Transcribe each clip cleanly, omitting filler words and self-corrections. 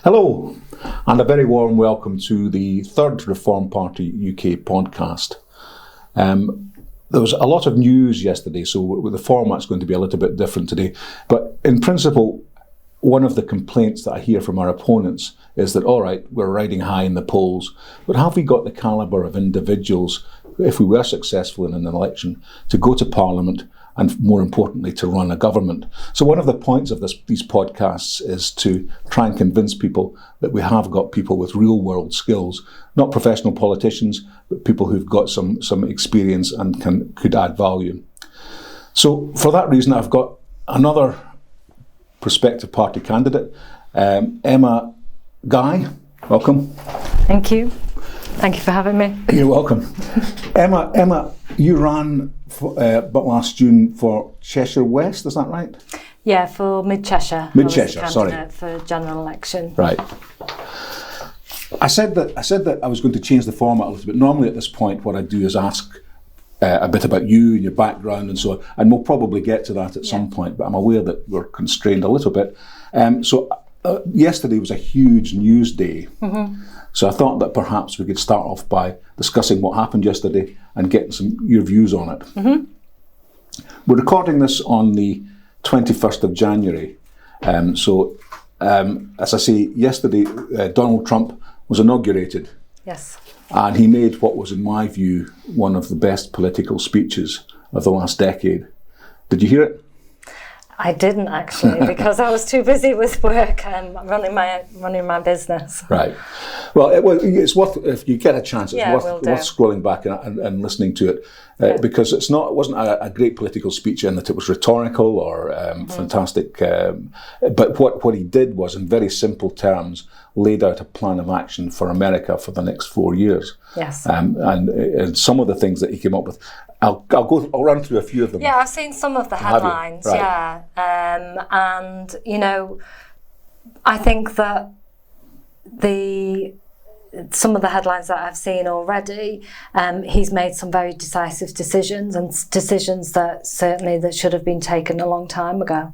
Hello, and a very warm welcome to the third Reform Party UK podcast. There was a lot of news yesterday, so the format's going to be a little bit different today. But in principle, one of the complaints that I hear from our opponents is that, all right, we're riding high in the polls, but have we got the calibre of individuals, if we were successful in an election, to go to Parliament and, more importantly, to run a government? So one of the points of these podcasts is to try and convince people that we have got people with real-world skills, not professional politicians, but people who've got some experience and could add value. So for that reason, I've got another prospective party candidate, Emma Guy. Welcome. Thank you. Thank you for having me. You're welcome. Emma, you ran but last June for Cheshire West, is that right? Yeah, for Mid Cheshire. Mid-Cheshire, sorry. For general election. Right. I said that I was going to change the format a little bit. Normally at this point what I do is ask a bit about you and your background and so on, and we'll probably get to that at some point, but I'm aware that we're constrained a little bit. Yesterday was a huge news day. Mm-hmm. So I thought that perhaps we could start off by discussing what happened yesterday and getting your views on it. Mm-hmm. We're recording this on the 21st of January. As I say, yesterday Donald Trump was inaugurated. Yes. And he made what was, in my view, one of the best political speeches of the last decade. Did you hear it? I didn't actually, because I was too busy with work and running my business. Right. Well, it's worth, if you get a chance, it's worth scrolling back and listening to it, because it wasn't a great political speech in that it was rhetorical or fantastic. But what he did was, in very simple terms, laid out a plan of action for America for the next 4 years. Yes. And some of the things that he came up with, I'll run through a few of them. Yeah, I've seen some of the headlines. Right. Yeah. And I think that some of the headlines that I've seen already, he's made some very decisive decisions, and decisions that should have been taken a long time ago.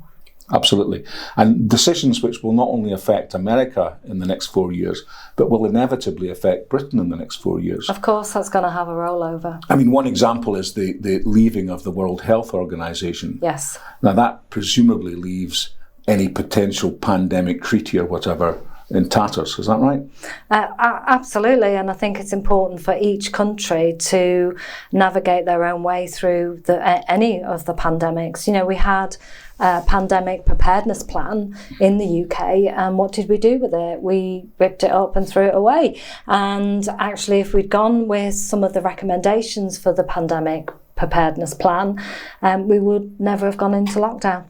Absolutely. And decisions which will not only affect America in the next 4 years, but will inevitably affect Britain in the next 4 years. Of course, that's going to have a rollover. I mean, one example is the leaving of the World Health Organization. Yes. Now, that presumably leaves any potential pandemic treaty or whatever in tatters. Is that right? Absolutely, and I think it's important for each country to navigate their own way through any of the pandemics. We had a pandemic preparedness plan in the UK, and what did we do with it? We ripped it up and threw it away. And actually, if we'd gone with some of the recommendations for the pandemic preparedness plan, we would never have gone into lockdown.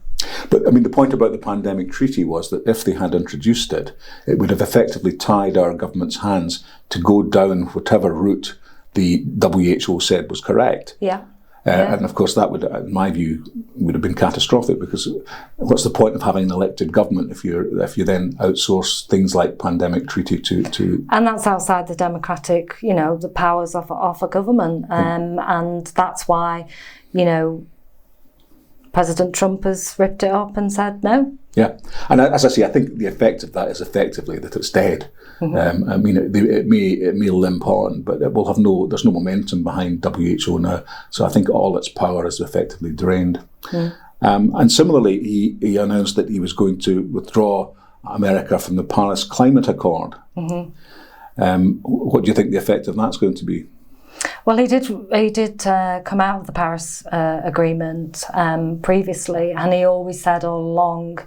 But I mean, the point about the pandemic treaty was that if they had introduced it, it would have effectively tied our government's hands to go down whatever route the WHO said was correct. Yeah. And of course, that would, in my view, would have been catastrophic, because what's the point of having an elected government if you then outsource things like pandemic treaty to? And that's outside the democratic, the powers of a government, and that's why, President Trump has ripped it up and said no. Yeah, and as I say, I think the effect of that is effectively that it's dead. Mm-hmm. I mean, it may limp on, but it will have there's no momentum behind WHO now. So I think all its power is effectively drained. Mm. And similarly, he announced that he was going to withdraw America from the Paris Climate Accord. Mm-hmm. What do you think the effect of that's going to be? Well, he did come out of the Paris Agreement previously, and he always said all along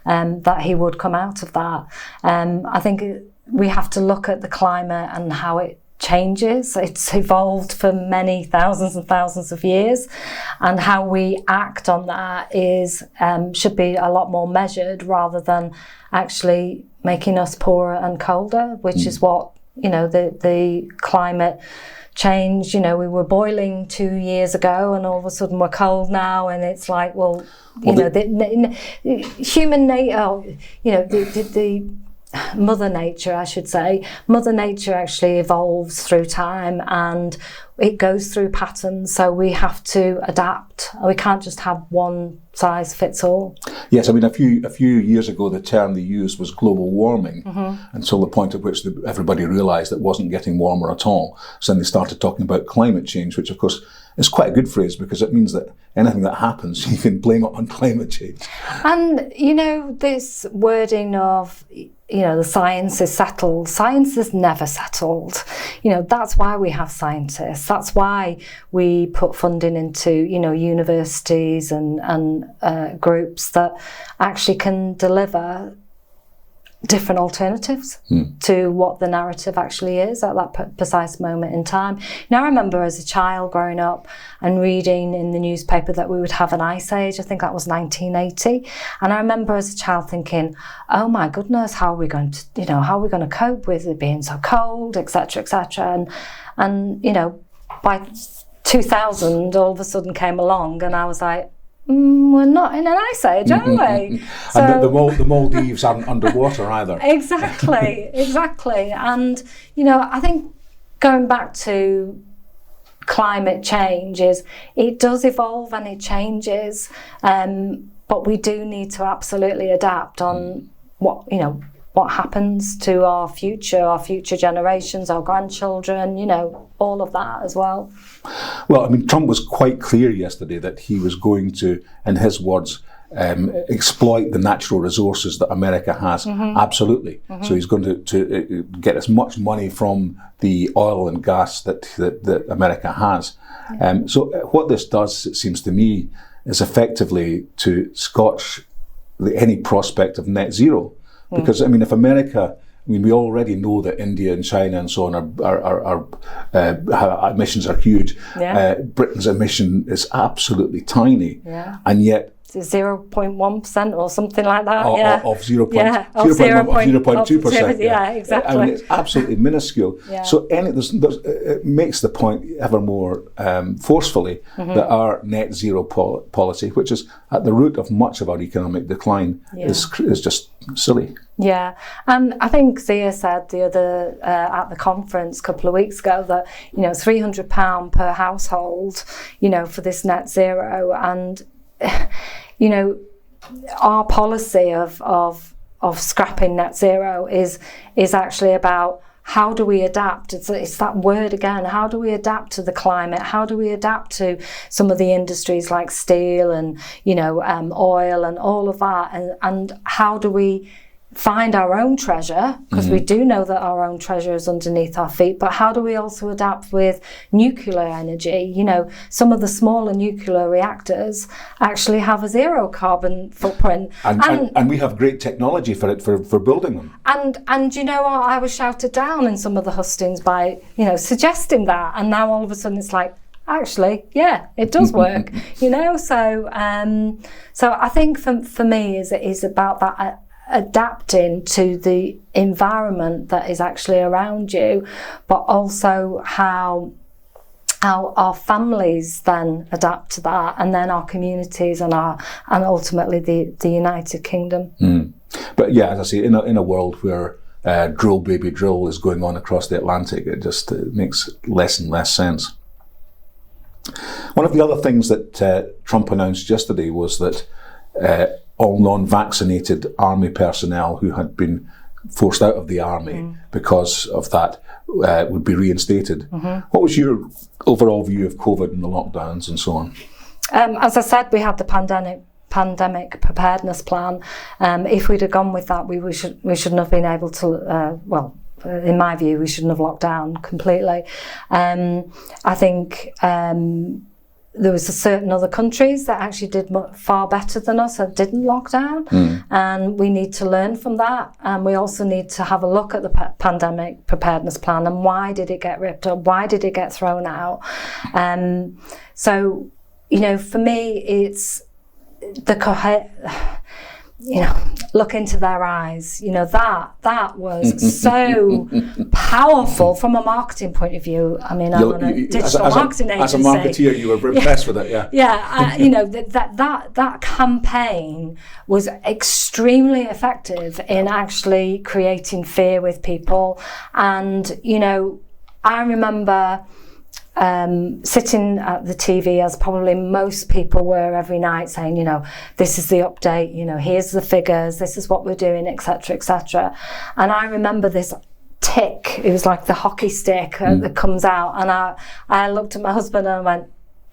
that he would come out of that. I think we have to look at the climate and how it changes. It's evolved for many thousands and thousands of years, and how we act on that should be a lot more measured, rather than actually making us poorer and colder, which is what the climate change. We were boiling 2 years ago, and all of a sudden we're cold now, and it's like, human nature. The Mother Nature, I should say. Mother Nature actually evolves through time and it goes through patterns, so we have to adapt. We can't just have one size fits all. Yes, I mean, a few years ago, the term they used was global warming, until the point at which everybody realised it wasn't getting warmer at all. So then they started talking about climate change, which of course is quite a good phrase because it means that anything that happens, you can blame it on climate change. And, this wording of, the science is settled. Science is never settled. That's why we have scientists. That's why we put funding into, universities and groups that actually can deliver different alternatives to what the narrative actually is at that precise moment in time. I remember as a child growing up and reading in the newspaper that we would have an ice age. I think that was 1980. And I remember as a child thinking, oh my goodness, how are we going to cope with it being so cold, etc., etc. And by 2000, all of a sudden came along and I was like, we're not in an ice age, are we? So, and the Maldives aren't underwater either. Exactly. And, I think going back to climate change is it does evolve and it changes, but we do need to absolutely adapt on what happens to our future generations, our grandchildren, all of that as well. Well, I mean, Trump was quite clear yesterday that he was going to, in his words, exploit the natural resources that America has. Absolutely. So he's going to get as much money from the oil and gas that America has. So what this does, it seems to me, is effectively to scotch any prospect of net zero. Because, I mean, if America, we already know that India and China and so on our emissions are huge. Yeah. Britain's emission is absolutely tiny. Yeah. And yet 0.1% or something like that. Of 0.2%. Yeah, exactly. I mean, it's absolutely minuscule. Yeah. So it makes the point ever more forcefully that our net zero policy, which is at the root of much of our economic decline, is just silly. Yeah, and I think Zia said the other at the conference a couple of weeks ago that £300 per household, for this net zero, and our policy of scrapping net zero is actually about how do we adapt. It's that word again. How do we adapt to the climate? How do we adapt to some of the industries like steel and oil and all of that? And how do we find our own treasure, because we do know that our own treasure is underneath our feet, but how do we also adapt with nuclear energy? Some of the smaller nuclear reactors actually have a zero carbon footprint. And we have great technology for building them. And I was shouted down in some of the hustings by, suggesting that, and now all of a sudden it's like, actually, yeah, it does work, So I think for me it is about that adapting to the environment that is actually around you, but also how our families then adapt to that, and then our communities and ultimately the United Kingdom. But yeah, as I say, in a world where drill baby drill is going on across the Atlantic, it just makes less and less sense. One of the other things that Trump announced yesterday was that all non-vaccinated army personnel who had been forced out of the army because of that would be reinstated. What was your overall view of COVID and the lockdowns and so on? As I said, we had the pandemic preparedness plan. If we'd have gone with that, we shouldn't have been able to, in my view, we shouldn't have locked down completely. I think there was certain other countries that actually did far better than us and didn't lock down, and we need to learn from that. And we also need to have a look at the pandemic preparedness plan and why did it get ripped up, why did it get thrown out. So, for me, it's look into their eyes. That was so powerful from a marketing point of view. I mean, I'm on a digital marketing agency. As a marketeer, you were impressed with it, yeah. Yeah, that campaign was extremely effective in actually creating fear with people. And, I remember sitting at the TV, as probably most people were every night, saying, this is the update, here's the figures, this is what we're doing, etc., etc. And I remember this tick, it was like the hockey stick that comes out, and I looked at my husband and I went,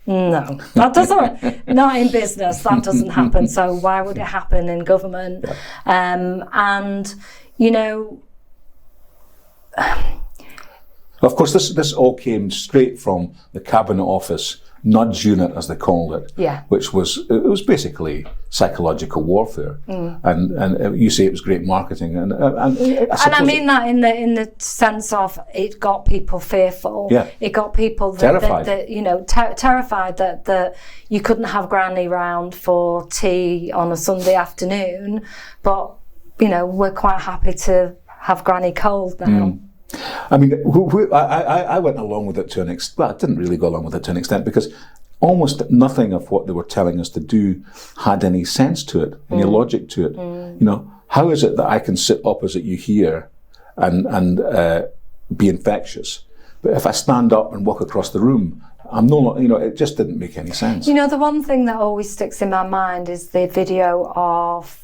no, that doesn't, not in business, that doesn't happen, so why would it happen in government? Of course, this all came straight from the Cabinet Office nudge unit, as they called it, which was basically psychological warfare. And you say it was great marketing, and I mean that in the sense of it got people fearful. Yeah. It got people terrified. Terrified that you couldn't have Granny round for tea on a Sunday afternoon, but we're quite happy to have Granny cold now. I mean, I went along with it to an extent. Well, I didn't really go along with it to an extent, because almost nothing of what they were telling us to do had any sense to it, any logic to it. How is it that I can sit opposite you here and be infectious, but if I stand up and walk across the room, I'm no longer, it just didn't make any sense. The one thing that always sticks in my mind is the video of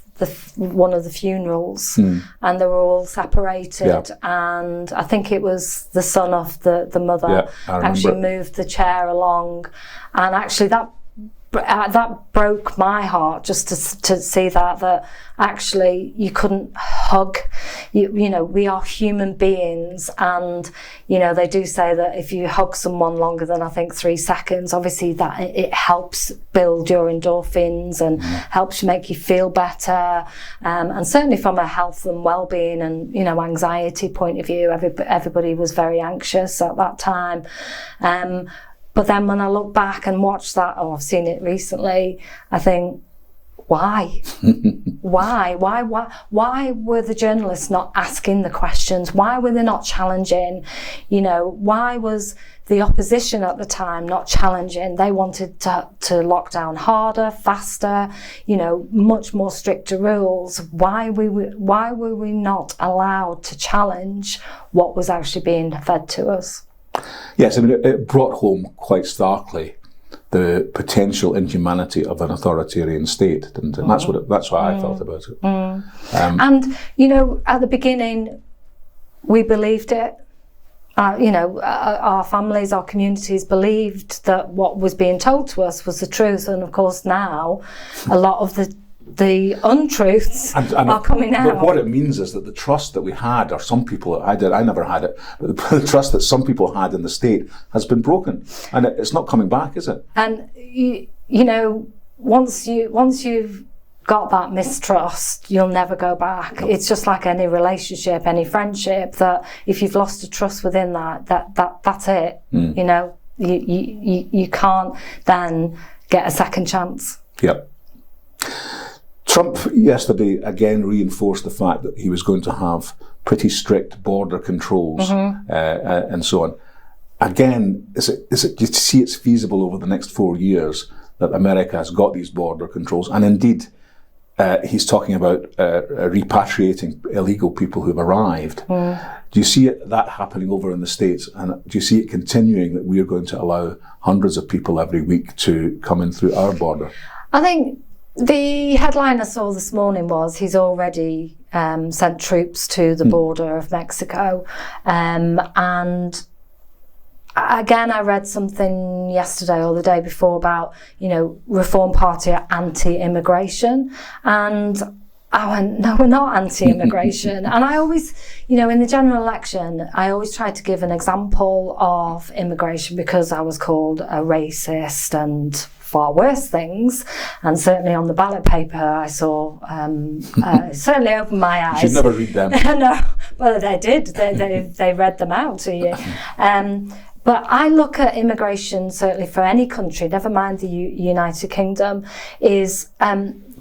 one of the funerals, and they were all separated, and I think it was the son of the mother actually moved the chair along, and actually that broke my heart just to see that actually you couldn't hug. We are human beings, and they do say that if you hug someone longer than I think 3 seconds, obviously that it helps build your endorphins and helps make you feel better, and certainly from a health and well-being and anxiety point of view, everybody was very anxious at that time. But then when I look back and watch that, I've seen it recently, I think, why? Why were the journalists not asking the questions? Why were they not challenging? Why was the opposition at the time not challenging? They wanted to lock down harder, faster, much more stricter rules. Why were we not allowed to challenge what was actually being fed to us? Yes, I mean, it brought home quite starkly the potential inhumanity of an authoritarian state, didn't it? And that's what I felt about it. And, at the beginning, we believed it. Our families, our communities believed that what was being told to us was the truth. And of course now, a lot of the untruths are coming out. But what it means is that the trust that we had, or some people, I never had it, but the trust that some people had in the state has been broken, and it's not coming back, is it? And once you've got that mistrust, you'll never go back. No. It's just like any relationship, any friendship, that if you've lost a trust within that's it. You can't then get a second chance. Yep. Trump yesterday again reinforced the fact that he was going to have pretty strict border controls and so on. Again, do you see it's feasible over the next 4 years that America has got these border controls? And indeed, he's talking about repatriating illegal people who've arrived. Do you see that happening over in the States? And do you see it continuing, that we are going to allow hundreds of people every week to come in through our border? I think the headline I saw this morning was he's already sent troops to the border of Mexico. And again, I read something yesterday or the day before about, Reform Party are anti-immigration. And I went, no, we're not anti-immigration. And I always, in the general election, I always tried to give an example of immigration because I was called a racist and far worse things, and certainly on the ballot paper I saw certainly opened my eyes. You should never read them. No, well they did. They read them out to you. But I look at immigration, certainly for any country, never mind the United Kingdom, is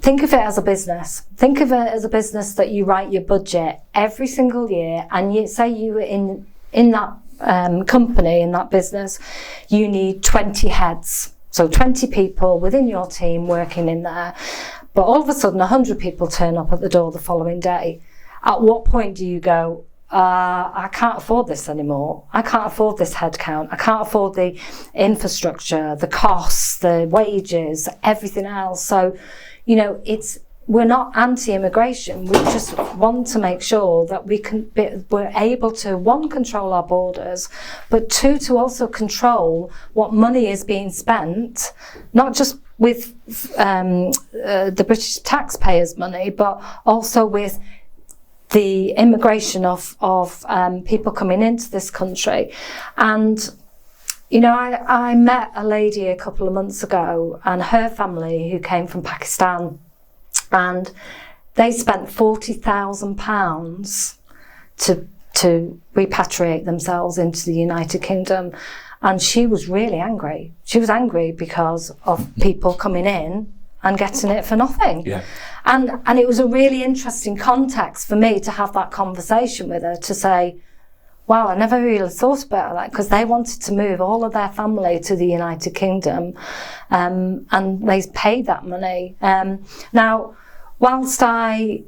think of it as a business. Think of it as a business that you write your budget every single year, and you say you were in that company, in that business, you need 20 heads. So 20 people within your team working in there. But all of a sudden, 100 people turn up at the door the following day. At what point do you go, I can't afford this anymore. I can't afford this headcount. I can't afford the infrastructure, the costs, the wages, everything else. So, we're not anti-immigration. We just want to make sure that we're able to, one, control our borders, but two, to also control what money is being spent, not just with the British taxpayers' money, but also with the immigration of people coming into this country. And I met a lady a couple of months ago, and her family, who came from Pakistan, and they spent £40,000 to repatriate themselves into the United Kingdom. And she was really angry. She was angry because of people coming in and getting it for nothing. Yeah. And it was a really interesting context for me to have that conversation with her, to say, wow, I never really thought about that, because they wanted to move all of their family to the United Kingdom, and they paid that money. Now, whilst the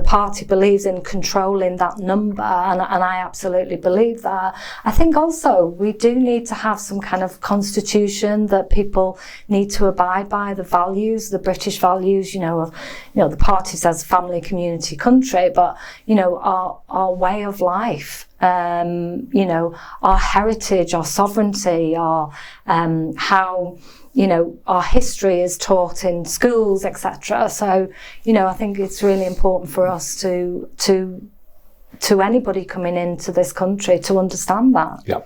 party believes in controlling that number, and I absolutely believe that, I think also we do need to have some kind of constitution that people need to abide by, the values, the British values, the party says family, community, country, but, our way of life, our heritage, our sovereignty, our how, our history is taught in schools, etc. So, I think it's really important for us to anybody coming into this country to understand that. Yeah,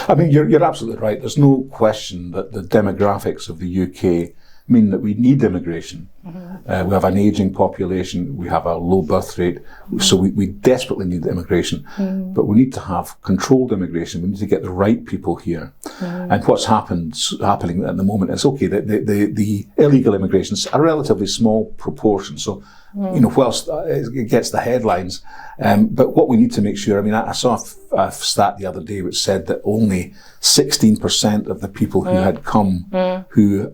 I mean, you're absolutely right. There's no question that the demographics of the UK mean that we need immigration. Mm-hmm. We have an ageing population, we have a low birth rate, so we desperately need immigration. But we need to have controlled immigration. We need to get the right people here. And what's happening at the moment is, okay, the illegal immigration is a relatively small proportion. So, whilst it gets the headlines, but what we need to make sure, I mean, I saw a stat the other day which said that only 16% of the people who had come who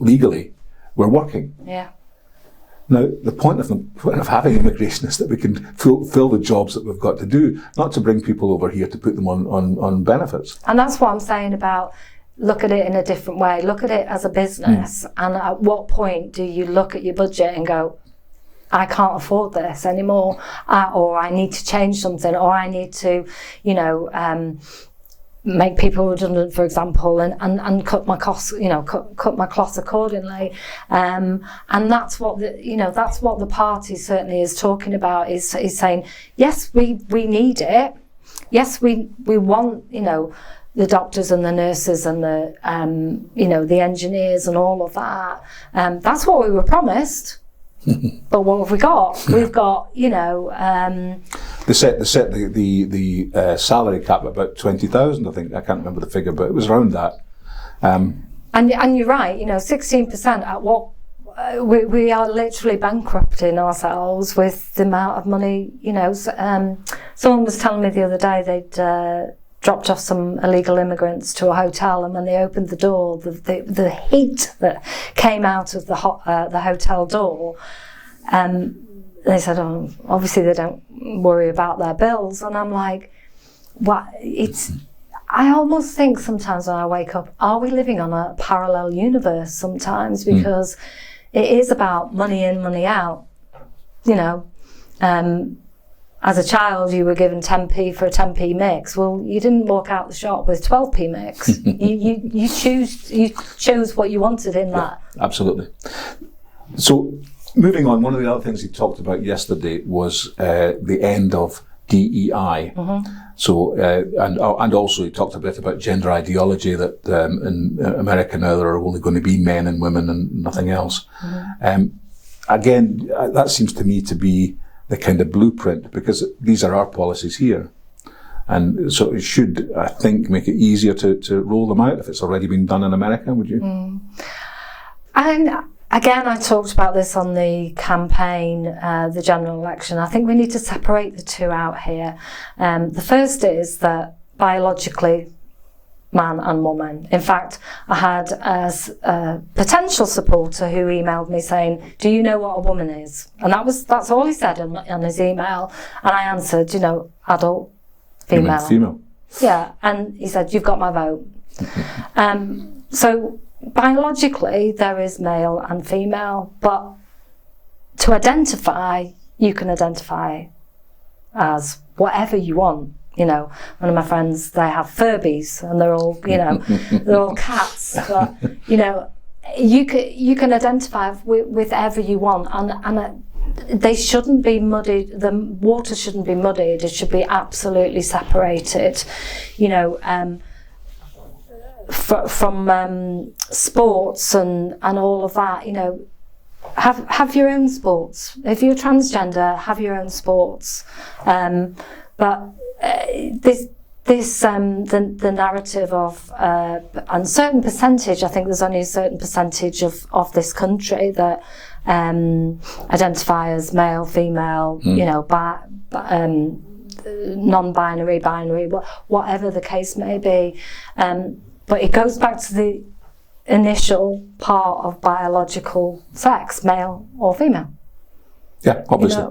legally were working. Yeah. Now, the point of having immigration is that we can fill the jobs that we've got to do, not to bring people over here to put them on benefits. And that's what I'm saying about, look at it in a different way. Look at it as a business. And at what point do you look at your budget and go, I can't afford this anymore, or I need to change something, or I need to, make people redundant, for example, and cut my costs, cut my cloth accordingly. And that's what the party certainly is talking about, is saying, yes, we need it. Yes, we want, the doctors and the nurses and the, the engineers and all of that. That's what we were promised. But what have we got? We've got, They set the salary cap at about 20,000. I think, I can't remember the figure, but it was around that. And you're right. 16% at what we are literally bankrupting ourselves with the amount of money. Someone was telling me the other day they'd dropped off some illegal immigrants to a hotel, and when they opened the door, the heat that came out of the hotel door, they said, oh, obviously they don't worry about their bills. And I'm like, what? I almost think sometimes when I wake up, are we living on a parallel universe sometimes? Because it is about money in, money out. As a child, you were given 10p for a 10p mix. Well, you didn't walk out the shop with 12p mix. you chose what you wanted in that. Absolutely. So, moving on, one of the other things he talked about yesterday was the end of DEI. So, and also he talked a bit about gender ideology, that in America now there are only going to be men and women and nothing else. Again, that seems to me to be the kind of blueprint, because these are our policies here. And so it should, I think, make it easier to roll them out if it's already been done in America, would you? And again, I talked about this on the campaign, the general election. I think we need to separate the two out here. The first is that biologically, man and woman. In fact, I had a potential supporter who emailed me saying, "Do you know what a woman is?" And that's all he said on his email. And I answered, adult, female. Female. Yeah, and he said, "You've got my vote." So biologically, there is male and female, but to identify, you can identify as whatever you want. One of my friends, they have Furbies, and they're all, they're all cats. But you can identify with whatever you want, and they shouldn't be muddied. The water shouldn't be muddied. It should be absolutely separated. From sports and all of that. Have your own sports. If you're transgender, have your own sports. But the narrative of a certain percentage, I think there's only a certain percentage of this country that identify as male, female, non-binary, binary, whatever the case may be. But it goes back to the initial part of biological sex, male or female. Yeah, obviously.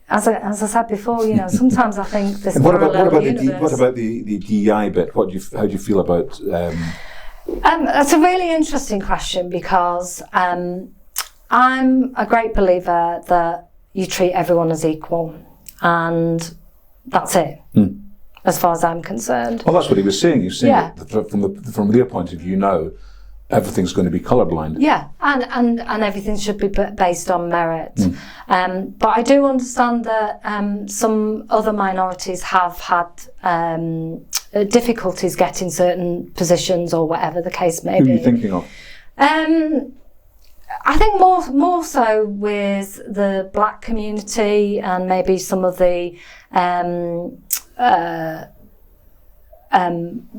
As I said before, sometimes I think this. What about the DEI bit? How do you feel about? That's a really interesting question, because I'm a great believer that you treat everyone as equal, and that's it. As far as I'm concerned. Well, that's what he was saying. He was saying that from their point of view now, everything's going to be colourblind. Yeah, and everything should be based on merit. But I do understand that some other minorities have had difficulties getting certain positions, or whatever the case may be. Who are you thinking of? I think more so with the black community, and maybe some of the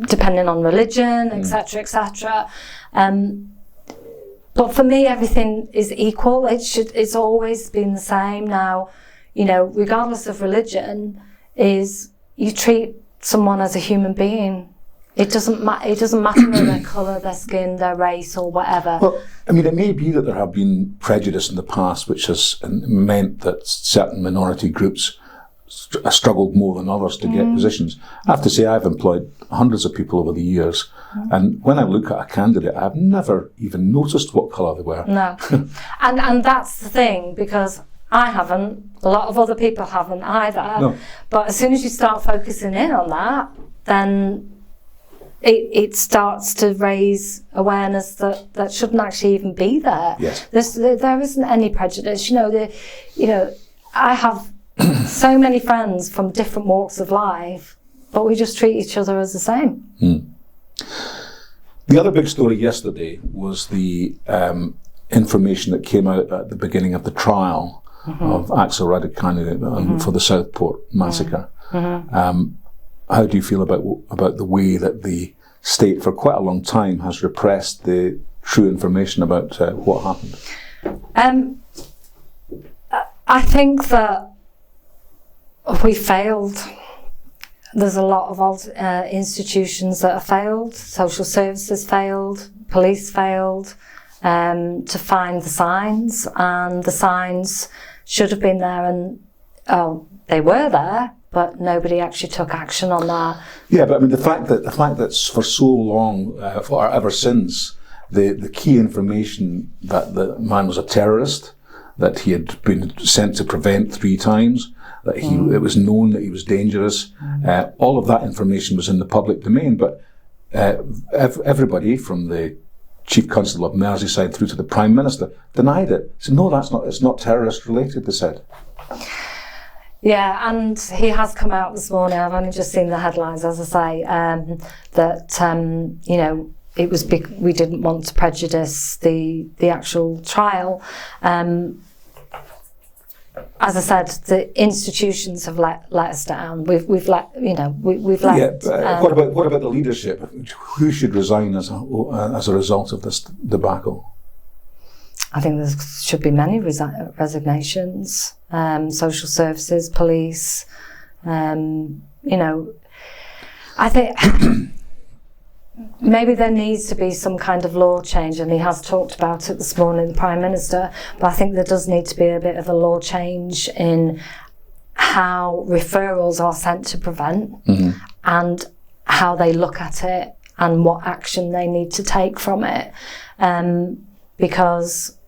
depending on religion, etc., etc. But for me, everything is equal. It's always been the same. Now, regardless of religion, you treat someone as a human being. It doesn't matter their colour, their skin, their race, or whatever. Well, I mean, it may be that there have been prejudice in the past, which has meant that certain minority groups struggled more than others to get positions. I have to say, I've employed hundreds of people over the years, and when I look at a candidate, I've never even noticed what colour they were. No, and that's the thing, because I haven't. A lot of other people haven't either. No. But as soon as you start focusing in on that, then it starts to raise awareness that shouldn't actually even be there. Yes. There isn't any prejudice. I have so many friends from different walks of life, but we just treat each other as the same. The other big story yesterday was the information that came out at the beginning of the trial of Axel Radikane for the Southport massacre. How do you feel about the way that the state for quite a long time has repressed the true information about what happened? I think that we failed. There's a lot of institutions that have failed. Social services failed, police failed, to find the signs, and the signs should have been there, and they were there, but nobody actually took action on that. Yeah, but I mean the fact that for so long, ever since, the key information that the man was a terrorist, that he had been sent to prevent 3 times, that it was known that he was dangerous. All of that information was in the public domain, but everybody from the Chief Constable of Merseyside through to the Prime Minister denied it. Said, no, it's not terrorist related, they said. Yeah, and he has come out this morning. I've only just seen the headlines, as I say, that it was we didn't want to prejudice the actual trial. as I said, the institutions have let us down. We've let. Yeah. What about the leadership? Who should resign as a result of this debacle? I think there should be many resignations. Social services, police. I think maybe there needs to be some kind of law change, and he has talked about it this morning, the Prime Minister, but I think there does need to be a bit of a law change in how referrals are sent to prevent and how they look at it and what action they need to take from it, because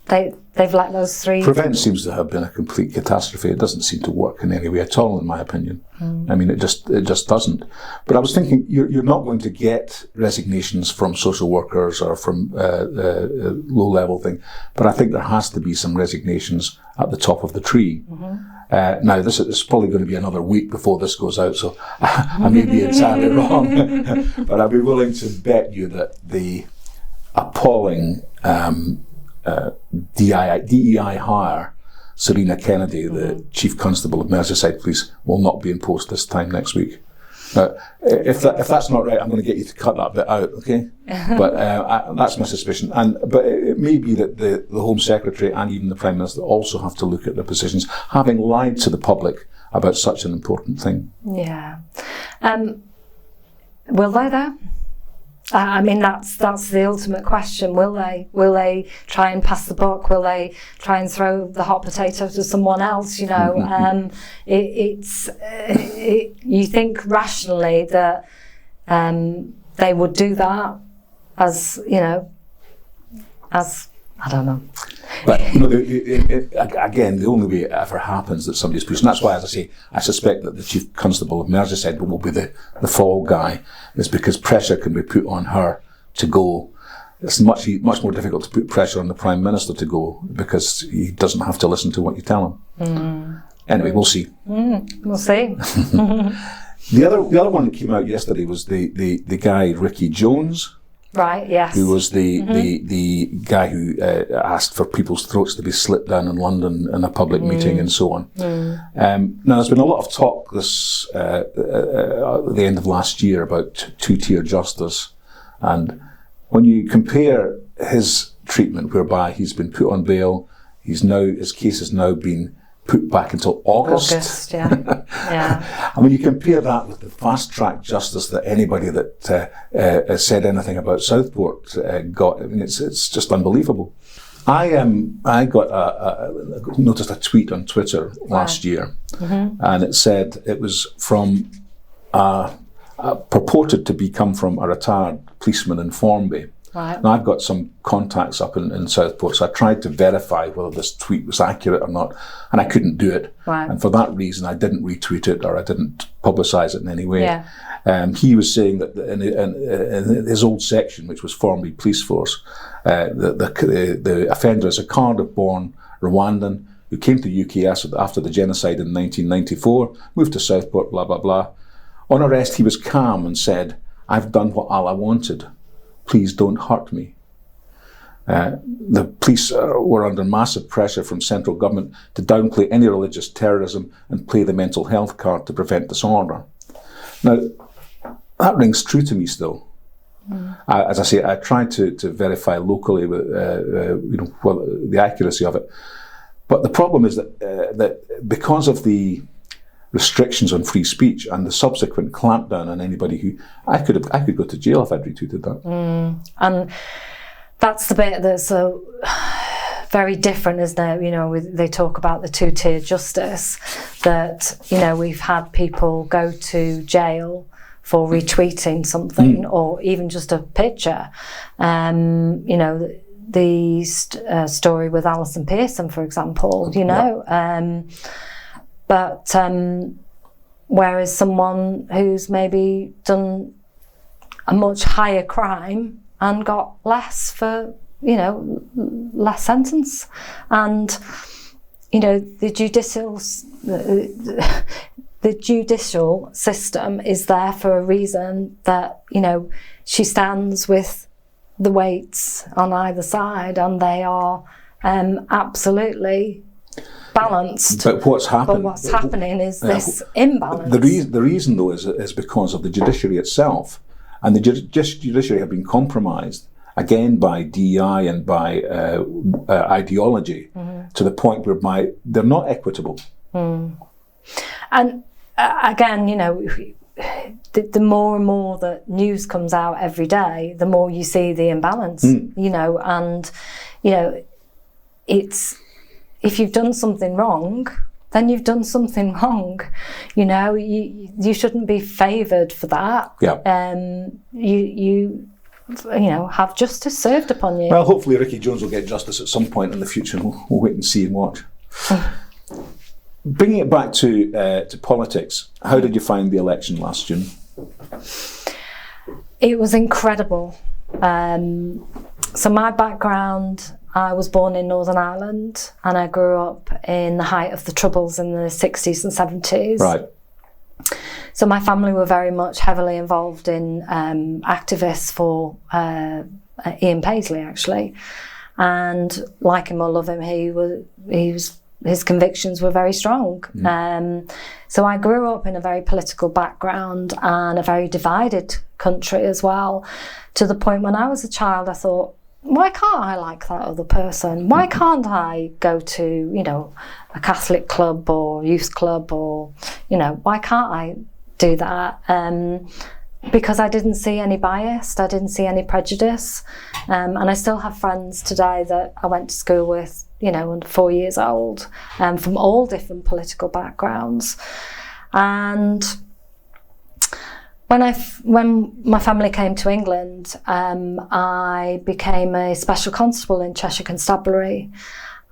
they've let those three... Prevent seems to have been a complete catastrophe. It doesn't seem to work in any way at all, in my opinion. I mean, it just doesn't. But I was thinking, you're not going to get resignations from social workers or from low-level thing, but I think there has to be some resignations at the top of the tree. Now, this is probably going to be another week before this goes out, so I may be entirely wrong, but I'd be willing to bet you that the appalling DEI hire, Serena Kennedy, the Chief Constable of Merseyside Police, will not be in post this time next week. Now, if that's not right, I'm going to get you to cut that bit out, okay? But that's my suspicion. But it may be that the Home Secretary and even the Prime Minister also have to look at their positions, having lied to the public about such an important thing. Yeah. Will they, though? I mean, that's the ultimate question. Will they try and pass the buck? Will they try and throw the hot potato to someone else? You know, you think rationally that they would do that, as I don't know. But again, the only way it ever happens that somebody's pushed, and that's why, as I say, I suspect that the Chief Constable of Merseyside will be the fall guy, is because pressure can be put on her to go. It's much more difficult to put pressure on the Prime Minister to go, because he doesn't have to listen to what you tell him. Anyway, we'll see. We'll see. The other one that came out yesterday was the guy Ricky Jones. Right, yes. Who was the guy who asked for people's throats to be slit down in London in a public meeting and so on. Now, there's been a lot of talk at the end of last year about two-tier justice. And when you compare his treatment, whereby he's been put on bail, his case has now been put back until August. Yeah. I mean, you compare that with the fast-track justice that anybody that said anything about Southport got. I mean, it's just unbelievable. I noticed a tweet on Twitter last year, and it said it was from purported to come from a retired policeman in Formby. Right. Now, I've got some contacts up in Southport, so I tried to verify whether this tweet was accurate or not, and I couldn't do it. Right. And for that reason, I didn't retweet it, or I didn't publicise it in any way. Yeah. He was saying that in his old section, which was Formby Police Force, the offender is a Cardiff-born Rwandan who came to UK after the genocide in 1994, moved to Southport, blah, blah, blah. On arrest, he was calm and said, "I've done what Allah wanted. Please don't hurt me." The police were under massive pressure from central government to downplay any religious terrorism and play the mental health card to prevent disorder. Now, that rings true to me still. As I say, I tried to verify locally the accuracy of it. But the problem is that because of the restrictions on free speech and the subsequent clampdown on anybody who I could go to jail if I'd retweeted that. And that's the bit that's so very different, isn't it? You know, they talk about the two-tier justice, that, you know, we've had people go to jail for retweeting something or even just a picture. You know, the story with Alison Pearson, for example, you know. But whereas someone who's maybe done a much higher crime and got less for, you know, less sentence. And, you know, the judicial system is there for a reason, that, you know, she stands with the weights on either side, and they are absolutely balanced. But what's happened? But what's happening is this imbalance. The reason though is because of the judiciary itself, and the judiciary have been compromised again by DEI and by ideology to the point where they're not equitable. And again, you know, the more and more that news comes out every day, the more you see the imbalance. You know, and you know, it's, if you've done something wrong, then you've done something wrong. You know, you shouldn't be favoured for that. Yeah. You know, have justice served upon you. Well, hopefully Ricky Jones will get justice at some point in the future. We'll wait and see and watch. Bringing it back to politics, how did you find the election last June? It was incredible. So my background, I was born in Northern Ireland and I grew up in the height of the Troubles in the 60s and 70s. Right. So my family were very much heavily involved in activists for Ian Paisley, actually. And like him or love him, his convictions were very strong. So I grew up in a very political background and a very divided country as well, to the point when I was a child I thought, why can't I like that other person? Why can't I go to, you know, a Catholic club or youth club, or, you know, why can't I do that? Because I didn't see any bias, I didn't see any prejudice. And I still have friends today that I went to school with, you know, when 4 years old, from all different political backgrounds. And when my family came to England, I became a special constable in Cheshire Constabulary.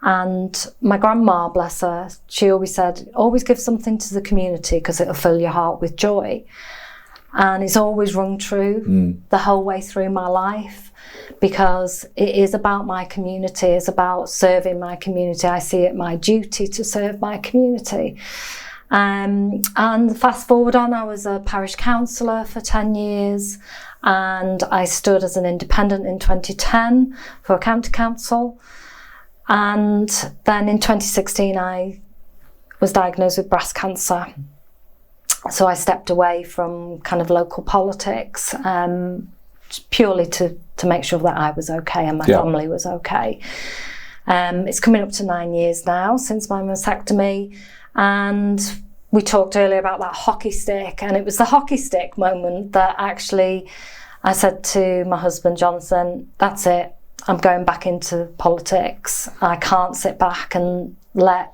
And my grandma, bless her, she always said, always give something to the community because it'll fill your heart with joy. And it's always rung true the whole way through my life, because it is about my community, it's about serving my community. I see it my duty to serve my community. And fast forward on, I was a parish councillor for 10 years and I stood as an independent in 2010 for a county council. And then in 2016, I was diagnosed with breast cancer. So I stepped away from kind of local politics, purely to make sure that I was okay and my family was okay. It's coming up to 9 years now since my mastectomy, and we talked earlier about that hockey stick, and it was the hockey stick moment that actually I said to my husband Jonathan, that's it, I'm going back into politics. I can't sit back and let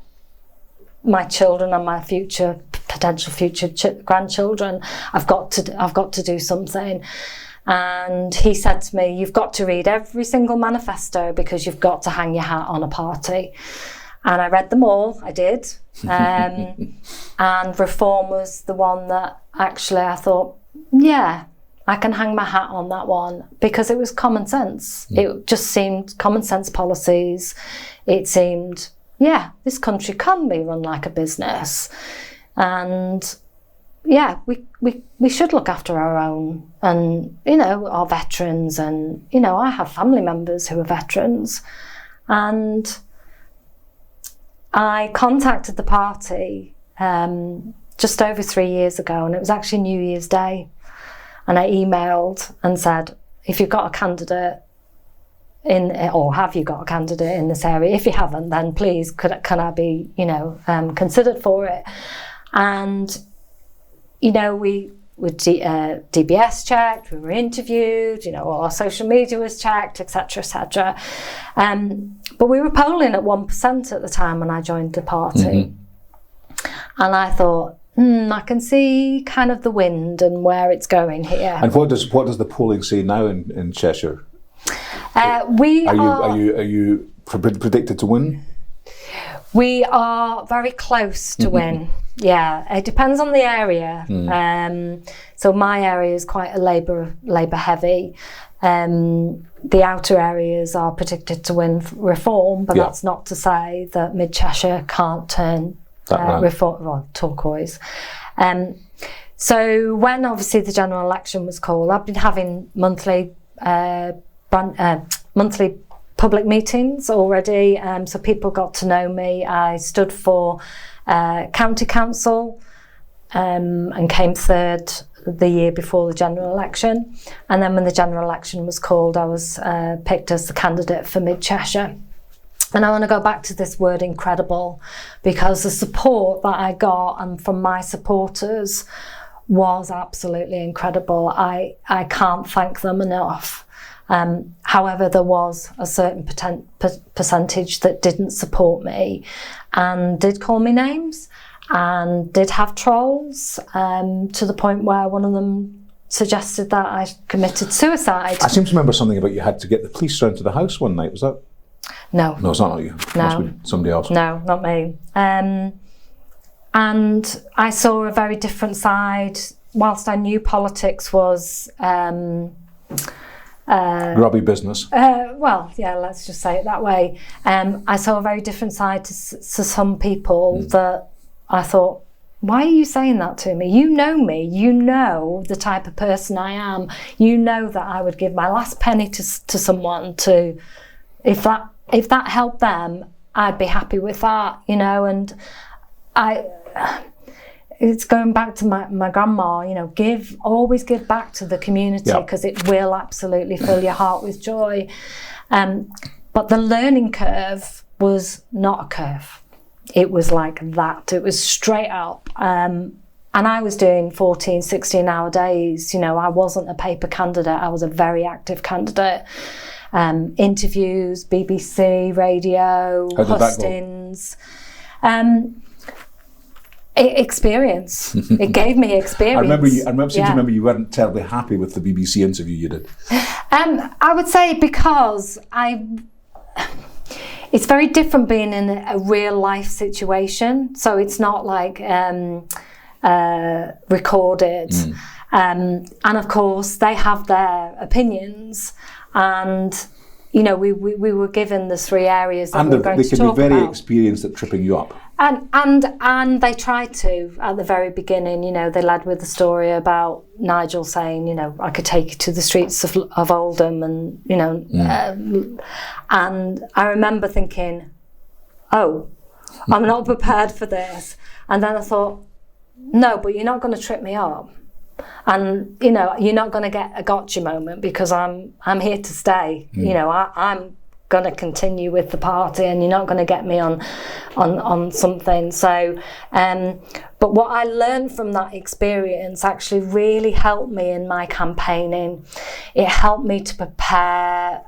my children and my potential future grandchildren, I've got to do something. And he said to me, you've got to read every single manifesto because you've got to hang your hat on a party. And I read them all, I did. And Reform was the one that actually I thought, yeah, I can hang my hat on that one, because it was common sense. It just seemed common sense policies. It seemed, yeah, this country can be run like a business. And yeah, we should look after our own, and, you know, our veterans. And, you know, I have family members who are veterans. And I contacted the party just over 3 years ago, and it was actually New Year's Day. And I emailed and said, if you've got a candidate or have you got a candidate in this area? If you haven't, then please, can I be, you know, considered for it? And, you know, we were DBS checked, we were interviewed, you know, all our social media was checked, etc., etc. But we were polling at 1% at the time when I joined the party. And I thought, I can see kind of the wind and where it's going here. And what does the polling say now in Cheshire? Are you predicted to win? We are very close to win. Yeah, it depends on the area. So my area is quite a Labour heavy. The outer areas are predicted to win Reform, but that's not to say that Mid Cheshire can't turn Reform, well, turquoise. So when obviously the general election was called, I've been having monthly public meetings already, so people got to know me. I stood for county council and came third the year before the general election. And then when the general election was called, I was picked as the candidate for Mid Cheshire. And I want to go back to this word incredible, because the support that I got and from my supporters was absolutely incredible. I can't thank them enough. However, there was a certain percentage that didn't support me and did call me names and did have trolls, to the point where one of them suggested that I committed suicide. I seem to remember something about you had to get the police round to the house one night. Was that? No. No, it's not you. It must be somebody else. No, not me. And I saw a very different side. Whilst I knew politics was grubby business. Well, yeah, let's just say it that way. I saw a very different side to some people that I thought, why are you saying that to me? You know me. You know the type of person I am. You know that I would give my last penny to someone to, if that helped them, I'd be happy with that, you know. And it's going back to my grandma, you know, always give back to the community, because it will absolutely fill your heart with joy. But the learning curve was not a curve. It was like that. It was straight up. And I was doing 14, 16-hour days. You know, I wasn't a paper candidate. I was a very active candidate. Interviews, BBC, radio, hustings. Experience. It gave me experience. I remember you weren't terribly happy with the BBC interview you did. I would say because it's very different being in a real life situation. So it's not like recorded. And of course they have their opinions, and you know, we were given the three areas that we're going to talk about. And they can be very experienced at tripping you up. And they tried to at the very beginning. You know, they led with the story about Nigel saying, you know, I could take you to the streets of Oldham, and you know, and I remember thinking, oh, I'm not prepared for this. And then I thought, no, but you're not going to trip me up. And you know, you're not going to get a gotcha moment, because I'm here to stay. You know, I'm going to continue with the party, and you're not going to get me on something. So, but what I learned from that experience actually really helped me in my campaigning. It helped me to prepare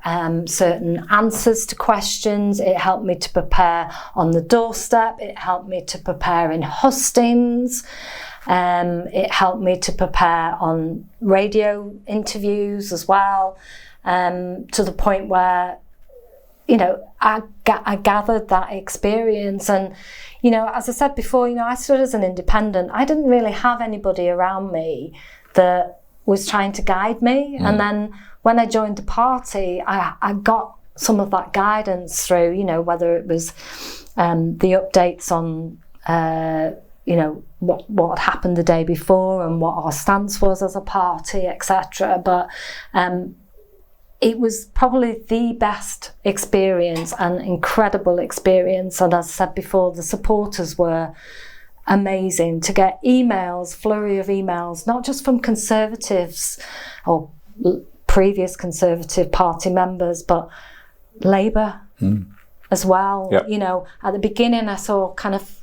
certain answers to questions. It helped me to prepare on the doorstep. It helped me to prepare in hustings. It helped me to prepare on radio interviews as well, to the point where, you know, I gathered that experience. And, you know, as I said before, you know, I stood as an independent. I didn't really have anybody around me that was trying to guide me. And then when I joined the party, I got some of that guidance through, you know, whether it was the updates on, you know, what had happened the day before and what our stance was as a party, etc. But it was probably the best experience, and incredible experience. And as I said before, the supporters were amazing. To get emails, flurry of emails, not just from Conservatives or previous Conservative Party members, but Labour as well. Yep. You know, at the beginning I saw kind of,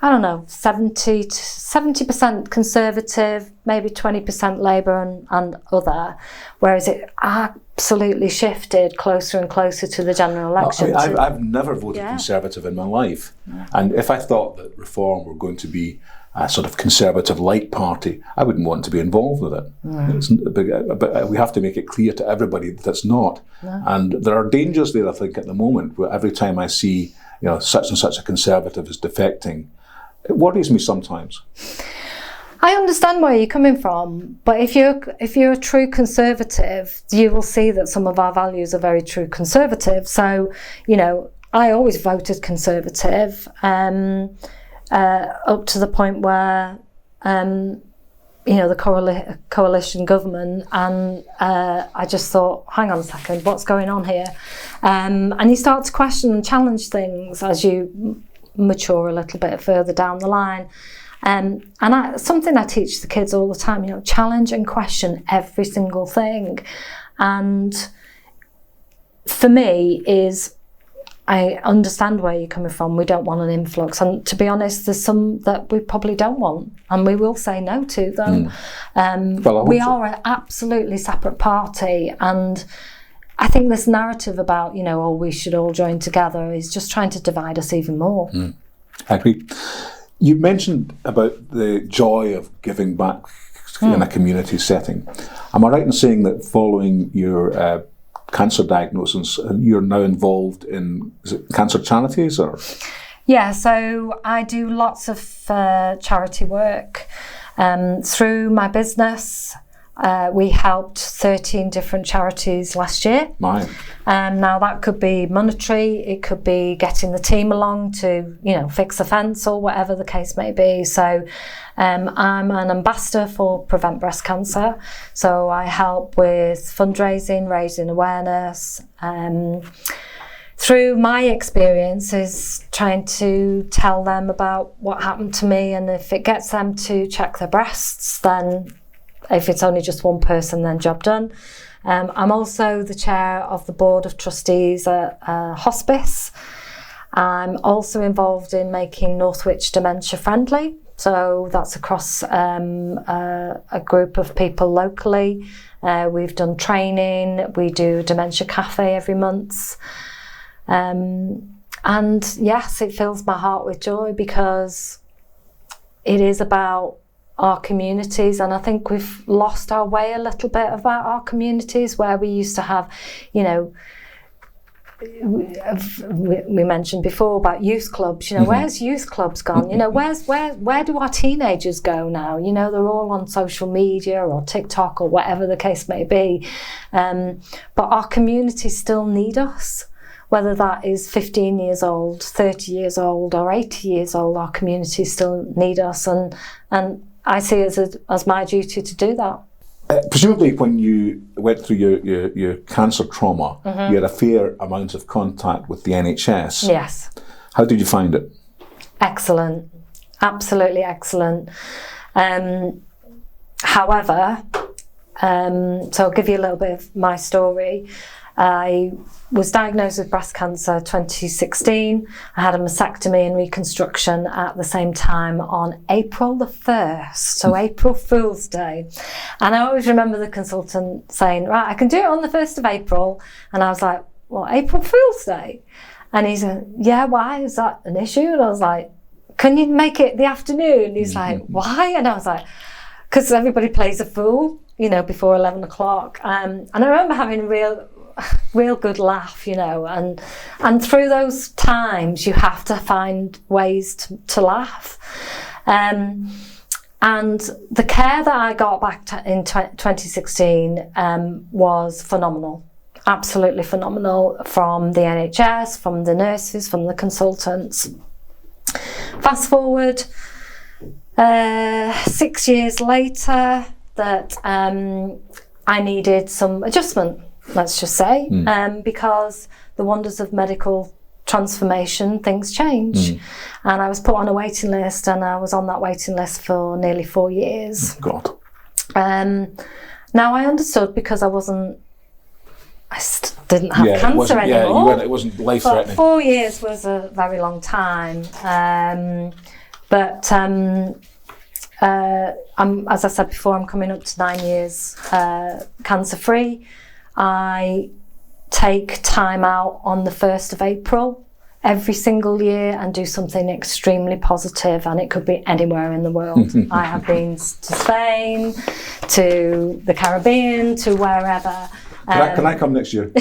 I don't know, 70% Conservative, maybe 20% Labour and other, whereas it absolutely shifted closer and closer to the general election. I've never voted Conservative in my life. And if I thought that Reform were going to be a sort of Conservative light party, I wouldn't want to be involved with it. But we have to make it clear to everybody that it's not. And there are dangers there, I think, at the moment, where every time I see, you know, such and such a Conservative is defecting, it worries me sometimes. I understand where you're coming from, but if you're a true Conservative, you will see that some of our values are very true Conservative. So, you know, I always voted Conservative, up to the point where, the coalition government, and I just thought, hang on a second, what's going on here? And you start to question and challenge things as you mature a little bit further down the line. And something I teach the kids all the time, challenge and question every single thing. And for me is, I understand where you're coming from. We don't want an influx. And to be honest, there's some that we probably don't want, and we will say no to them. We are an absolutely separate party. And I think this narrative about, we should all join together is just trying to divide us even more. I agree. You mentioned about the joy of giving back in a community setting. Am I right in saying that following your cancer diagnosis, you're now involved in cancer charities, or? Yeah, so I do lots of charity work through my business. We helped 13 different charities last year. Now that could be monetary, it could be getting the team along to, fix a fence or whatever the case may be. So I'm an ambassador for Prevent Breast Cancer. So I help with fundraising, raising awareness. Through my experiences, trying to tell them about what happened to me, and if it gets them to check their breasts, then if it's only just one person, then job done. I'm also the chair of the board of trustees at hospice. I'm also involved in making Northwich dementia friendly. So that's across a group of people locally. We've done training. We do a dementia cafe every month. And yes, it fills my heart with joy because it is about our communities, and I think we've lost our way a little bit about our communities, where we used to have, we mentioned before about youth clubs. Where's youth clubs gone? Where do our teenagers go now? They're all on social media or TikTok or whatever the case may be. But our communities still need us. Whether that is 15 years old, 30 years old, or 80 years old, our communities still need us, and I see it as my duty to do that. Presumably when you went through your cancer trauma, you had a fair amount of contact with the NHS. Yes. How did you find it? Excellent. Absolutely excellent. However, so I'll give you a little bit of my story. I was diagnosed with breast cancer 2016. I had a mastectomy and reconstruction at the same time on April the 1st, so April Fool's Day. And I always remember the consultant saying, right, I can do it on the 1st of April. And I was like, well, April Fool's Day? And he said, yeah, why? Is that an issue? And I was like, can you make it the afternoon? He's like, why? And I was like, because everybody plays a fool, before 11 o'clock. And I remember having a real good laugh, and through those times you have to find ways to laugh. And the care that I got back in 2016 was phenomenal, absolutely phenomenal, from the NHS, from the nurses, from the consultants. Fast forward 6 years later, that I needed some adjustment, let's just say, because the wonders of medical transformation, things change. And I was put on a waiting list, and I was on that waiting list for nearly 4 years. God. Now I understood, because I didn't have cancer anymore. It wasn't life-threatening. But 4 years was a very long time. As I said before, I'm coming up to 9 years cancer-free. I take time out on the 1st of April every single year and do something extremely positive, and it could be anywhere in the world. I have been to Spain, to the Caribbean, to wherever. Can I come next year?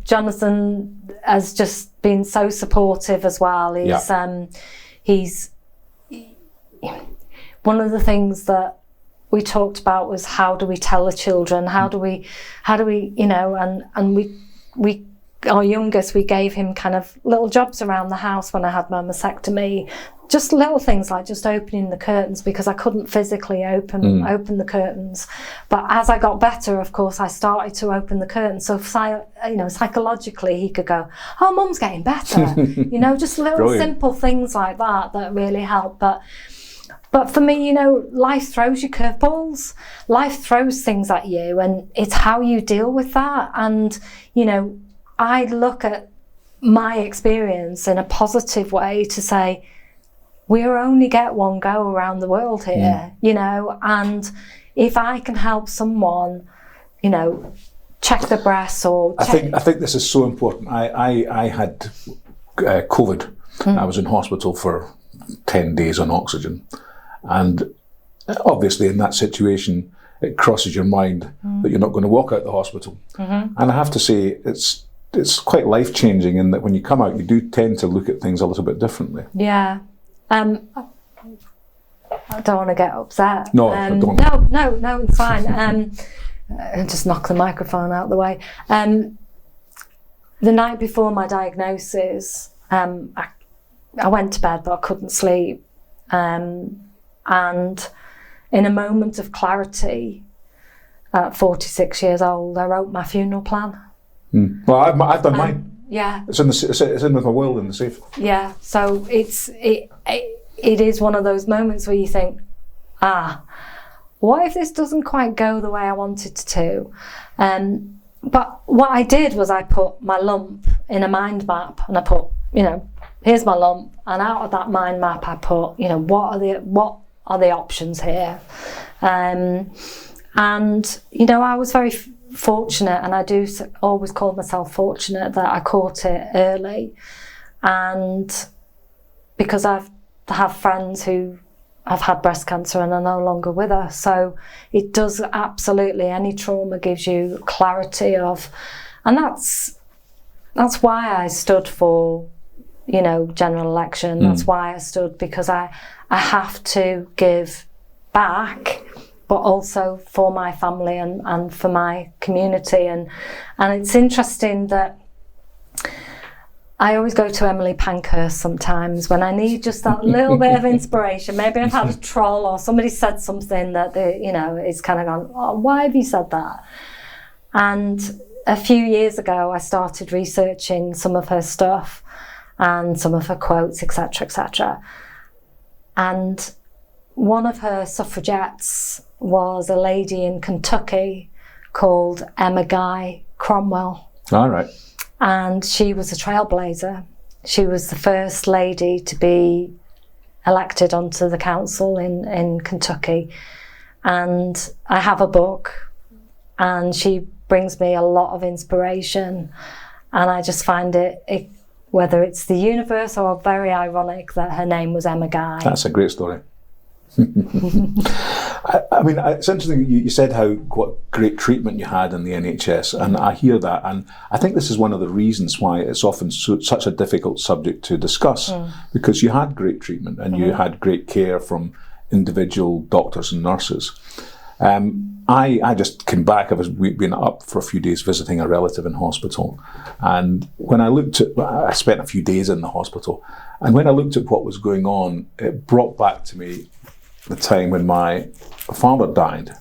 Jonathan has just been so supportive as well. He's one of the things that we talked about was, how do we tell the children? How do we, and we our youngest, we gave him kind of little jobs around the house when I had my mastectomy, just little things like just opening the curtains, because I couldn't physically open the curtains. But as I got better, of course, I started to open the curtains. So psychologically, he could go, "Oh, Mum's getting better." Just little Brilliant. simple things like that really help. But for me, life throws you curveballs. Life throws things at you, and it's how you deal with that. And I look at my experience in a positive way to say, we only get one go around the world here, and if I can help someone, check the breasts or check... I think this is so important. I had COVID. I was in hospital for 10 days on oxygen, and obviously in that situation it crosses your mind that you're not going to walk out the hospital. And I have to say it's quite life-changing in that when you come out you do tend to look at things a little bit differently. Yeah. I don't want to get upset. No, don't. No, it's fine. Just knock the microphone out of the way. The night before my diagnosis, I went to bed but I couldn't sleep. And in a moment of clarity, at 46 years old, I wrote my funeral plan. Well, I've done mine. Yeah, it's in with my will in the safe. Yeah, so it is one of those moments where you think, what if this doesn't quite go the way I want it to? But what I did was I put my lump in a mind map, and I put, here's my lump, and out of that mind map I put, what are the options here? And I was very fortunate, and I do always call myself fortunate that I caught it early, and because I have friends who have had breast cancer and are no longer with us, so it does absolutely, any trauma gives you clarity of, and that's why I stood for general election. That's why I stood, because I have to give back, but also for my family and for my community. And it's interesting that I always go to Emily Pankhurst sometimes when I need just that little bit of inspiration. Maybe I've had a troll or somebody said something that it's kind of gone, oh, why have you said that? And a few years ago, I started researching some of her stuff and some of her quotes, etc., etc. And one of her suffragettes was a lady in Kentucky called Emma Guy Cromwell. All right. And she was a trailblazer. She was the first lady to be elected onto the council in Kentucky. And I have a book, and she brings me a lot of inspiration. And I just find it whether it's the universe or very ironic that her name was Emma Guy. That's a great story. I mean, it's interesting you said what great treatment you had in the NHS, and I hear that, and I think this is one of the reasons why it's often such a difficult subject to discuss, because you had great treatment and you had great care from individual doctors and nurses. I just came back. We'd been up for a few days visiting a relative in hospital, and when I spent a few days in the hospital, and when I looked at what was going on, it brought back to me the time when my father died.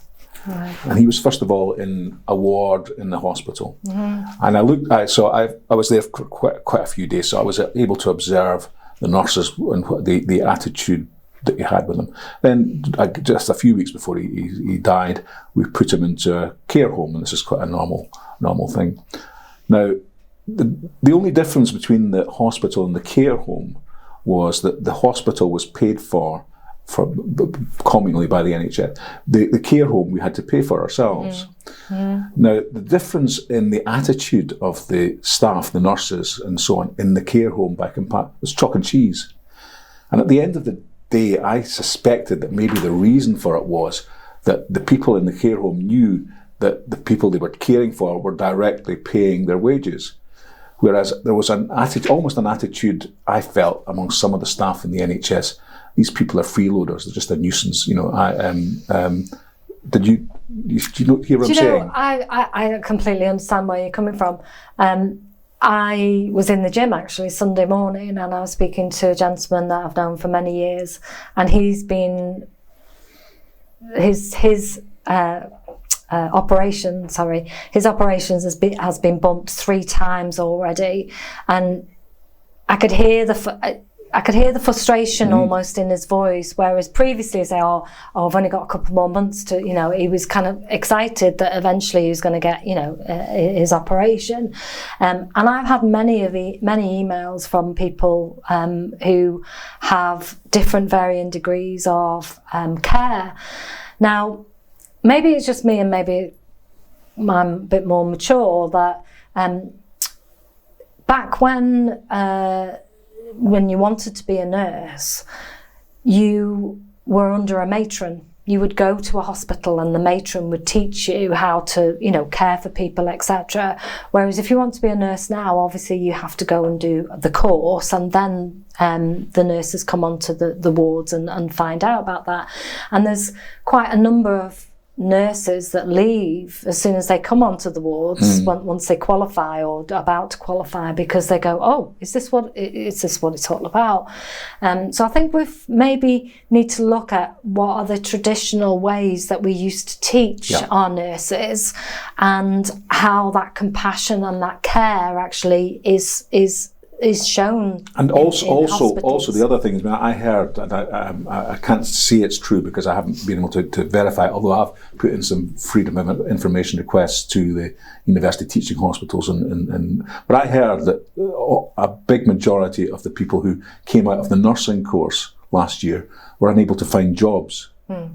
Right. And he was first of all in a ward in the hospital. And I was there for quite a few days, so I was able to observe the nurses and the attitude that he had with them. Then just a few weeks before he died, we put him into a care home, and this is quite a normal thing. Now, the only difference between the hospital and the care home was that the hospital was paid for communally by the NHS. The care home we had to pay for ourselves. Now, the difference in the attitude of the staff, the nurses and so on, in the care home by comparison was chalk and cheese. And at the end of the day, I suspected that maybe the reason for it was that the people in the care home knew that the people they were caring for were directly paying their wages. Whereas there was almost an attitude I felt among some of the staff in the NHS. These people are freeloaders. They're just a nuisance. Did you hear what I'm saying? I completely understand where you're coming from. I was in the gym actually Sunday morning, and I was speaking to a gentleman that I've known for many years, and he's been his operations has been bumped 3 times already, and I could hear the frustration almost in his voice, whereas previously he'd say, oh, I've only got a couple more months to, he was kind of excited that eventually he was going to get, his operation. And I've had many emails from people who have different varying degrees of care. Now, maybe it's just me, and maybe I'm a bit more mature, that back when you wanted to be a nurse, you were under a matron. You would go to a hospital and the matron would teach you how to, care for people, etc. Whereas if you want to be a nurse now, obviously you have to go and do the course, and then the nurses come onto the wards and find out about that. And there's quite a number of nurses that leave as soon as they come onto the wards once they qualify or about to qualify, because they go, oh, is this what it's all about? So I think we maybe need to look at what are the traditional ways that we used to teach our nurses, and how that compassion and that care actually is shown. And also the other thing is, I heard, and I can't say it's true because I haven't been able to verify it, although I've put in some freedom of information requests to the university teaching hospitals, but I heard that a big majority of the people who came out of the nursing course last year were unable to find jobs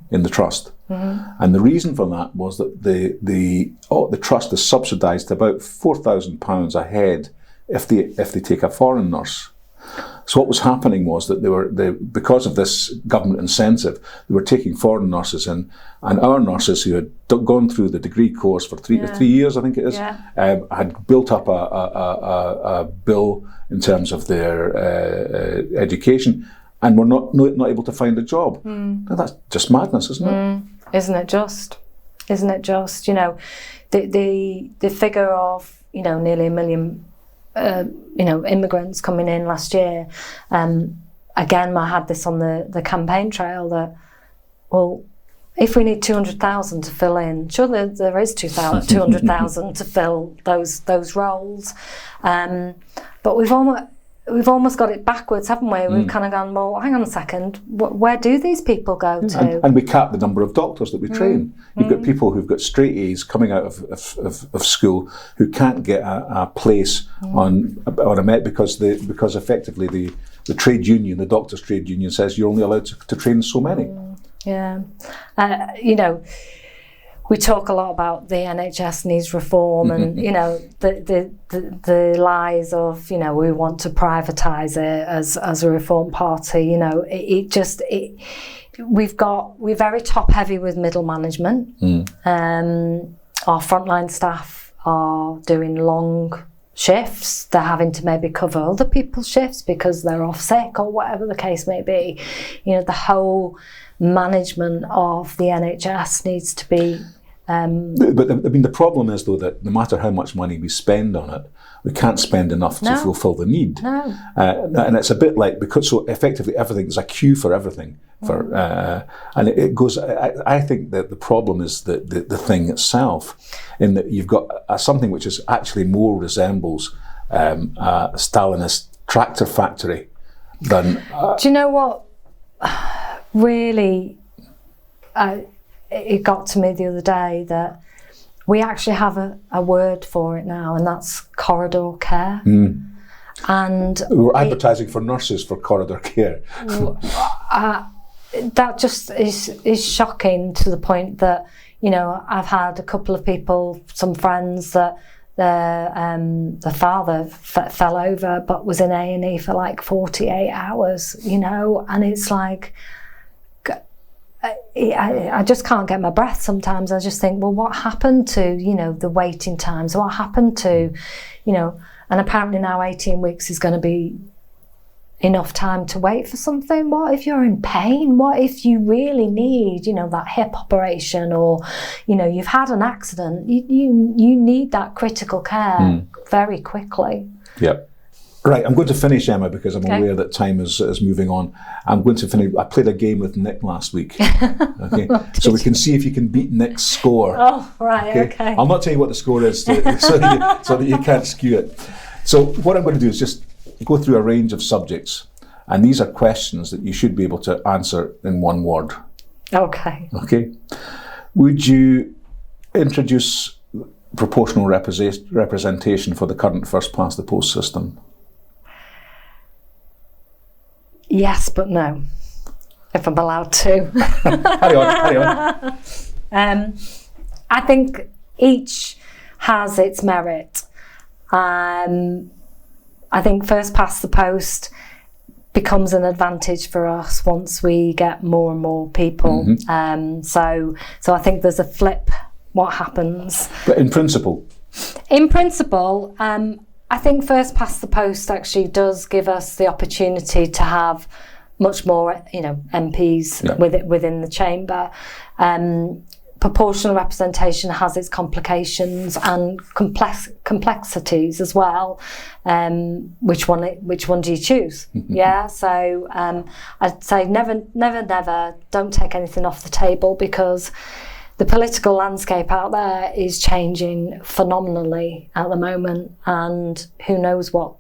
in the trust. And the reason for that was that the trust is subsidised about £4,000 a head if they take a foreign nurse. So what was happening was that because of this government incentive, they were taking foreign nurses in, and our nurses who had gone through the degree course for 3 years, I think it is, had built up a bill in terms of their education, and were not able to find a job. Now that's just madness, isn't it? Isn't it just? The figure of nearly 1 million immigrants coming in last year. Again, I had this on the campaign trail that, well, if we need 200,000 to fill in, sure, there is 200,000 to fill those roles, but we've almost got it backwards, haven't we? We've kind of gone, well, hang on a second, where do these people go to? And we cap the number of doctors that we train. You've got people who've got straight A's coming out of school who can't get a place on a Met because effectively the trade union, the doctors' trade union, says you're only allowed to train so many. We talk a lot about the NHS needs reform, and the lies of we want to privatise it as a reform party. We're very top heavy with middle management. Our frontline staff are doing long shifts. They're having to maybe cover other people's shifts because they're off sick or whatever the case may be. The whole management of the NHS needs to be. But the problem is, though, that no matter how much money we spend on it, we can't spend enough to fulfil the need. No. And it's a bit like, because so effectively everything, there's a queue for everything. And it goes, I think that the problem is the thing itself, in that you've got something which is actually more resembles a Stalinist tractor factory than... Do you know what really... it got to me the other day that we actually have a word for it now, and that's corridor care. And we're advertising for nurses for corridor care. That just is shocking, to the point that I've had a couple of people, some friends, that the father fell over but was in A&E for like 48 hours, and it's like, I just can't get my breath sometimes. I just think, well, what happened to, the waiting times? What happened to, and apparently now 18 weeks is going to be enough time to wait for something. What if you're in pain? What if you really need, that hip operation, or, you've had an accident? You need that critical care very quickly. Yeah. Right, I'm going to finish, Emma, because I'm aware that time is moving on. I'm going to finish. I played a game with Nick last week. Okay, so we can see if you can beat Nick's score. Oh, right, okay. I'll not tell you what the score is so that you can't skew it. So what I'm going to do is just go through a range of subjects, and these are questions that you should be able to answer in one word. Okay. Okay. Would you introduce proportional representation for the current first-past-the-post system? Yes, but no, if I'm allowed to. Carry on. I think each has its merit. I think first past the post becomes an advantage for us once we get more and more people. Mm-hmm. So I think there's a flip. What happens? But in principle? In principle, I think first past the post actually does give us the opportunity to have much more, MPs within the chamber. Proportional representation has its complications and complexities as well. Which one do you choose? Yeah, so I'd say never, don't take anything off the table, because the political landscape out there is changing phenomenally at the moment, and who knows what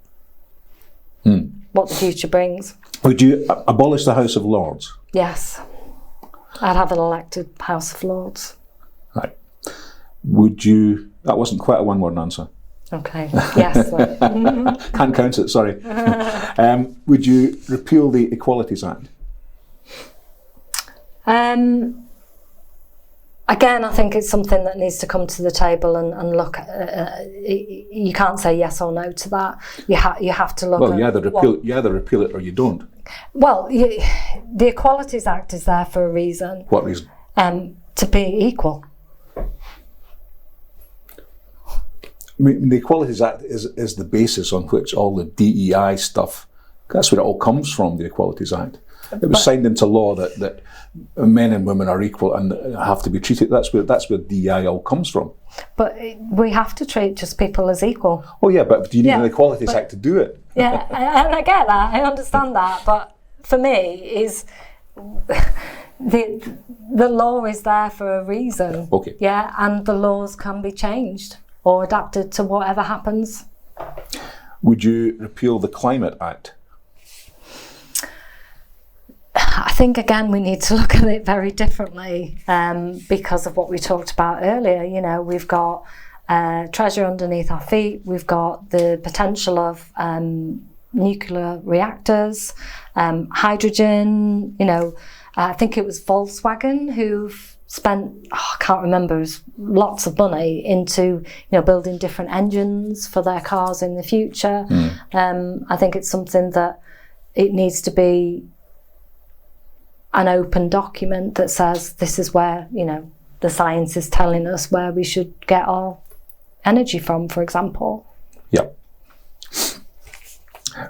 the future brings. Would you abolish the House of Lords? Yes. I'd have an elected House of Lords. Right. Would you... That wasn't quite a one-word answer. Okay. Yes. Can't count it, sorry. Would you repeal the Equalities Act? Again, I think it's something that needs to come to the table and look at. You can't say yes or no to that. You have to look at... Well, you either repeal it or you don't. Well, the Equalities Act is there for a reason. What reason? To be equal. I mean, the Equalities Act is the basis on which all the DEI stuff, that's where it all comes from, the Equalities Act. It was signed into law that men and women are equal and have to be treated. That's where DEI all comes from. But we have to treat just people as equal. Oh yeah, but do you need an Equalities Act to do it? Yeah, and I get that. I understand that. But for me, is the law is there for a reason. Okay. Yeah, and the laws can be changed or adapted to whatever happens. Would you repeal the Climate Act? I think, again, we need to look at it very differently because of what we talked about earlier. We've got treasure underneath our feet. We've got the potential of nuclear reactors, hydrogen. I think it was Volkswagen who've spent, I can't remember, lots of money into building different engines for their cars in the future. I think it's something that it needs to be an open document that says this is where the science is telling us where we should get our energy from, for example. Yeah.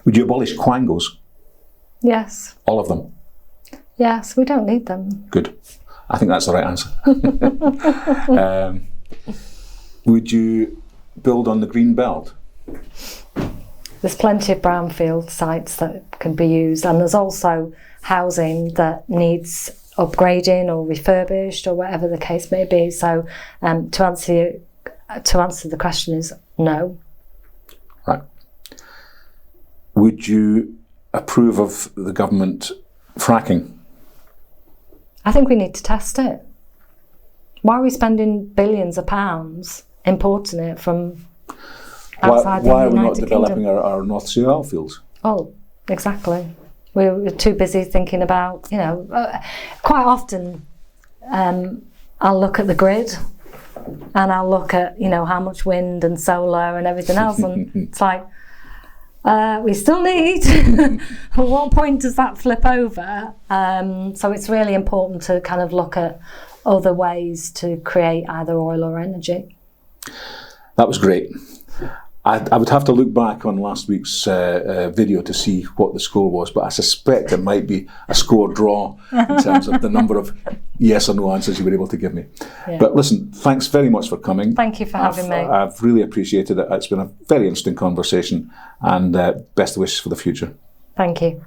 Would you abolish quangos? Yes. All of them? Yes, we don't need them. Good. I think that's the right answer. Would you build on the green belt? There's plenty of brownfield sites that can be used, and there's also housing that needs upgrading or refurbished or whatever the case may be. So to answer the question is no. Right. Would you approve of the government fracking? I think we need to test it. Why are we spending billions of pounds importing it from outside the United Kingdom? Why are we not developing our North Sea oil fields? Oh, exactly. We're too busy thinking about, quite often I'll look at the grid and I'll look at, how much wind and solar and everything else, and it's like, we still need, at what point does that flip over? So it's really important to kind of look at other ways to create either oil or energy. That was great. I would have to look back on last week's video to see what the score was, but I suspect it might be a score draw in terms of the number of yes or no answers you were able to give me. Yeah. But listen, thanks very much for coming. Thank you for having me. I've really appreciated it. It's been a very interesting conversation, and best wishes for the future. Thank you.